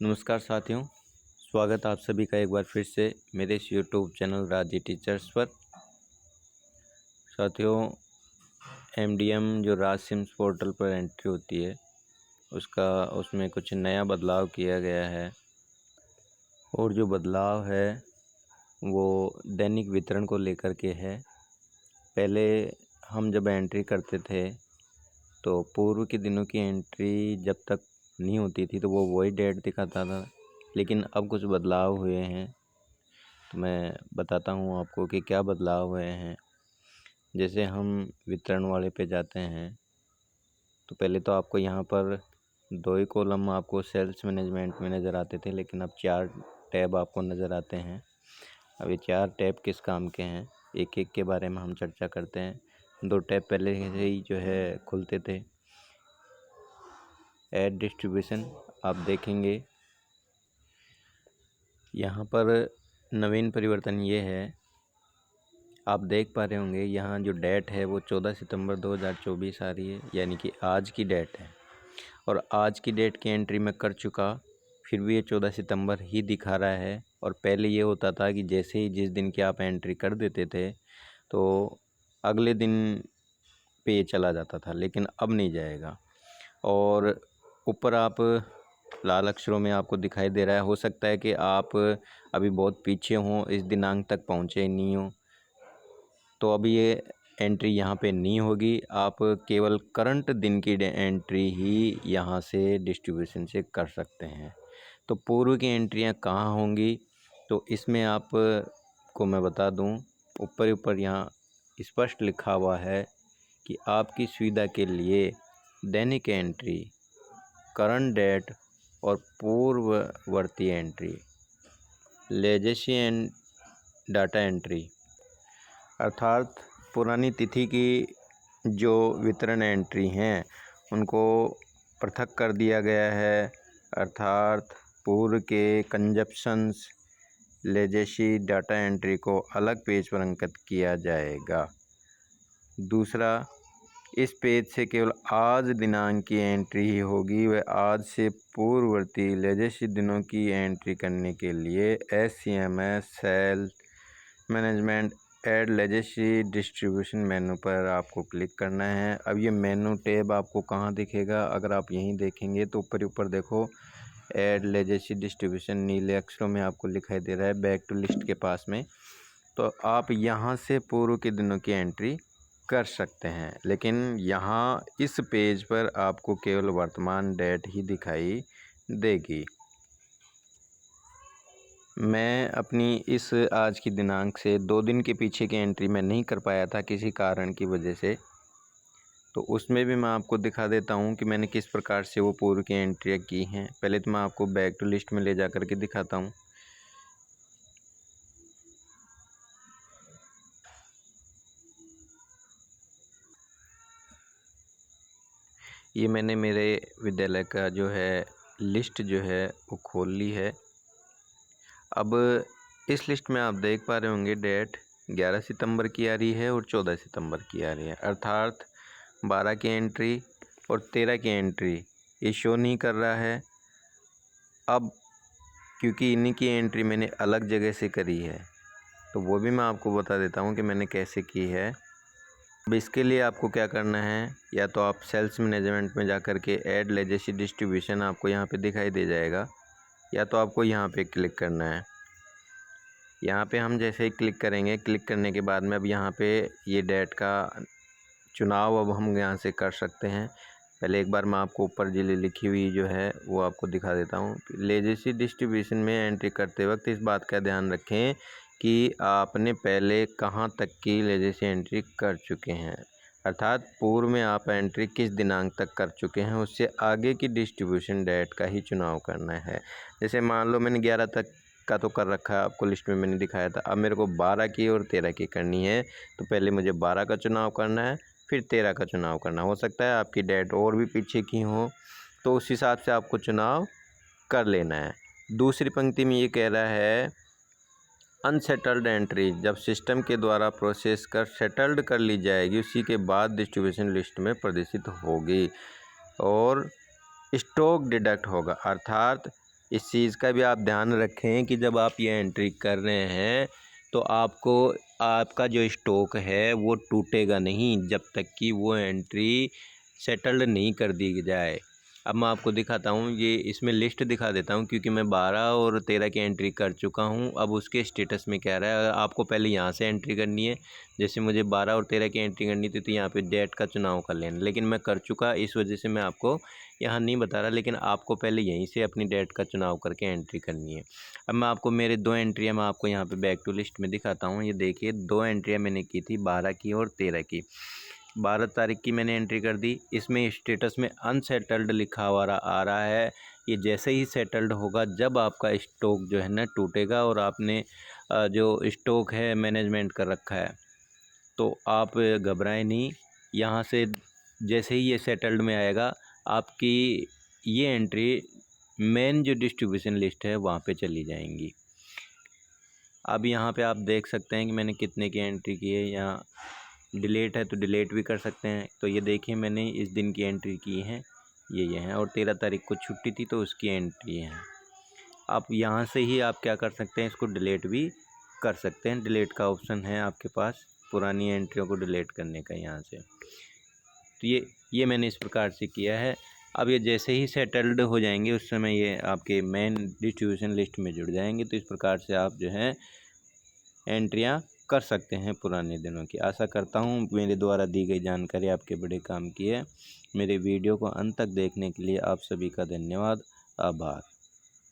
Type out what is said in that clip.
नमस्कार साथियों, स्वागत आप सभी का एक बार फिर से मेरे इस यूट्यूब चैनल राजी टीचर्स पर। साथियों, एमडीएम जो राज सिम्स पोर्टल पर एंट्री होती है उसमें कुछ नया बदलाव किया गया है और जो बदलाव है वो दैनिक वितरण को लेकर के है। पहले हम जब एंट्री करते थे तो पूर्व के दिनों की एंट्री जब तक नहीं होती थी तो वो वही डेट दिखाता था, लेकिन अब कुछ बदलाव हुए हैं। तो मैं बताता हूँ आपको कि क्या बदलाव हुए हैं। जैसे हम वितरण वाले पे जाते हैं तो पहले तो आपको यहाँ पर 2 ही कॉलम आपको सेल्स मैनेजमेंट में नज़र आते थे, लेकिन अब 4 टैब आपको नज़र आते हैं। अब ये 4 टैब किस काम के हैं, एक-एक के बारे में हम चर्चा करते हैं। 2 टैब पहले से ही जो है खुलते थे। ऐड डिस्ट्रीब्यूशन आप देखेंगे, यहाँ पर नवीन परिवर्तन ये है, आप देख पा रहे होंगे यहाँ जो डेट है वो 14 सितंबर 2024 आ रही है, यानी कि आज की डेट है। और आज की डेट की एंट्री मैं कर चुका, फिर भी ये 14 सितंबर ही दिखा रहा है। और पहले ये होता था कि जैसे ही जिस दिन की आप एंट्री कर देते थे तो अगले दिन पे ये चला जाता था, लेकिन अब नहीं जाएगा। और ऊपर आप लाल अक्षरों में आपको दिखाई दे रहा है, हो सकता है कि आप अभी बहुत पीछे हों, इस दिनांक तक पहुँचे ही नहीं हों, तो अभी ये एंट्री यहाँ पे नहीं होगी। आप केवल करंट दिन की एंट्री ही यहाँ से डिस्ट्रीब्यूशन से कर सकते हैं। तो पूर्व की एंट्रियाँ कहाँ होंगी, तो इसमें आप को मैं बता दूँ, ऊपर यहाँ स्पष्ट लिखा हुआ है कि आपकी सुविधा के लिए दैनिक एंट्री, करंट डेट और पूर्ववर्ती entry, legacy and data entry, अर्थात पुरानी तिथि की जो वितरण एंट्री हैं उनको पृथक कर दिया गया है, अर्थात पूर्व के कंजप्शंस लेजेसी डाटा एंट्री को अलग पेज पर अंकित किया जाएगा। दूसरा, इस पेज से केवल आज दिनांक की एंट्री ही होगी। वह आज से पूर्ववर्ती लेजेसी दिनों की एंट्री करने के लिए SCMS sale management add legacy distribution menu पर आपको क्लिक करना है। अब ये मेनू टैब आपको कहाँ दिखेगा, अगर आप यहीं देखेंगे तो ऊपर देखो ऐड लेजेसी डिस्ट्रीब्यूशन नीले अक्षरों में आपको दिखाई दे रहा है बैक टू लिस्ट के पास में। तो आप यहाँ से पूर्व के दिनों की एंट्री कर सकते हैं, लेकिन यहाँ इस पेज पर आपको केवल वर्तमान डेट ही दिखाई देगी। मैं अपनी इस आज की दिनांक से 2 दिन के पीछे की एंट्री मैं नहीं कर पाया था किसी कारण की वजह से, तो उसमें भी मैं आपको दिखा देता हूँ कि मैंने किस प्रकार से वो पूर्व की एंट्रियाँ की हैं। पहले तो मैं आपको बैक टू लिस्ट में ले जा कर के दिखाता हूँ। ये मैंने मेरे विद्यालय का जो है लिस्ट जो है वो खोल ली है। अब इस लिस्ट में आप देख पा रहे होंगे डेट 11 सितंबर की आ रही है और 14 सितंबर की आ रही है, अर्थात 12 की एंट्री और 13 की एंट्री ये शो नहीं कर रहा है। अब क्योंकि इन्हीं की एंट्री मैंने अलग जगह से करी है, तो वो भी मैं आपको बता देता हूँ कि मैंने कैसे की है। अब इसके लिए आपको क्या करना है, या तो आप सेल्स मैनेजमेंट में जा कर के ऐड लेजेसी डिस्ट्रीब्यूशन आपको यहाँ पे दिखाई दे जाएगा, या तो आपको यहाँ पे क्लिक करना है। यहाँ पे हम जैसे ही क्लिक करेंगे, क्लिक करने के बाद में अब यहाँ पे ये डेट का चुनाव अब हम यहाँ से कर सकते हैं। पहले एक बार मैं आपको ऊपर जिले लिखी हुई जो है वो आपको दिखा देता हूँ। लेजेसी डिस्ट्रीब्यूशन में एंट्री करते वक्त इस बात का ध्यान रखें कि आपने पहले कहाँ तक की लेजेसी एंट्री कर चुके हैं, अर्थात पूर्व में आप एंट्री किस दिनांक तक कर चुके हैं, उससे आगे की डिस्ट्रीब्यूशन डेट का ही चुनाव करना है। जैसे मान लो मैंने 11 तक का तो कर रखा है, आपको लिस्ट में मैंने दिखाया था। अब मेरे को 12 की और 13 की करनी है, तो पहले मुझे 12 का चुनाव करना है, फिर 13 का चुनाव करना। हो सकता है आपकी डेट और भी पीछे की हो, तो उस हिसाब से आपको चुनाव कर लेना है। दूसरी पंक्ति में ये कह रहा है अनसेटल्ड एंट्री जब सिस्टम के द्वारा प्रोसेस कर सेटल्ड कर ली जाएगी, उसी के बाद डिस्ट्रीब्यूशन लिस्ट में प्रदर्शित होगी और स्टॉक डिडक्ट होगा, अर्थात इस चीज़ का भी आप ध्यान रखें कि जब आप ये एंट्री कर रहे हैं तो आपको आपका जो स्टॉक है वो टूटेगा नहीं जब तक कि वो एंट्री सेटल्ड नहीं कर दी जाए। अब मैं आपको दिखाता हूँ, ये इसमें लिस्ट दिखा देता हूँ क्योंकि मैं 12 और 13 की एंट्री कर चुका हूँ। अब उसके स्टेटस में क्या रहा है, आपको पहले यहाँ से एंट्री करनी है। जैसे मुझे 12 और 13 की एंट्री करनी थी तो यहाँ पे डेट का चुनाव कर लेना, लेकिन मैं कर चुका, इस वजह से मैं आपको यहाँ नहीं बता रहा, लेकिन आपको पहले यहीं से अपनी डेट का चुनाव करके एंट्री करनी है। अब मैं आपको मेरे 2 एंट्रियाँ मैं आपको यहाँ पे बैक टू लिस्ट में दिखाता हूँ। ये देखिए 2 एंट्रियाँ मैंने की थी, 12 की और 13 की। 12 तारीख की मैंने एंट्री कर दी, इसमें स्टेटस में अनसेटल्ड लिखा हुआ आ रहा है। ये जैसे ही सेटल्ड होगा जब आपका स्टॉक जो है ना टूटेगा और आपने जो स्टॉक है मैनेजमेंट कर रखा है तो आप घबराएं नहीं। यहाँ से जैसे ही ये सेटल्ड में आएगा आपकी ये एंट्री मेन जो डिस्ट्रीब्यूशन लिस्ट है वहाँ पे चली जाएंगी। अब यहाँ पे आप देख सकते हैं कि मैंने कितने की एंट्री की है। यहाँ डिलीट है तो डिलीट भी कर सकते हैं। तो ये देखिए मैंने इस दिन की एंट्री की है, ये हैं, और 13 तारीख को छुट्टी थी तो उसकी एंट्री है। आप यहाँ से ही आप क्या कर सकते हैं, इसको डिलीट भी कर सकते हैं। डिलीट का ऑप्शन है आपके पास पुरानी एंट्रियों को डिलीट करने का यहाँ से। तो ये मैंने इस प्रकार से किया है। अब ये जैसे ही सेटल्ड हो जाएंगे उस समय ये आपके मेन डिस्ट्रीब्यूशन लिस्ट में जुड़ जाएंगे। तो इस प्रकार से आप जो है एंट्रियां कर सकते हैं पुराने दिनों की। आशा करता हूँ मेरे द्वारा दी गई जानकारी आपके बड़े काम की है। मेरे वीडियो को अंत तक देखने के लिए आप सभी का धन्यवाद, आभार।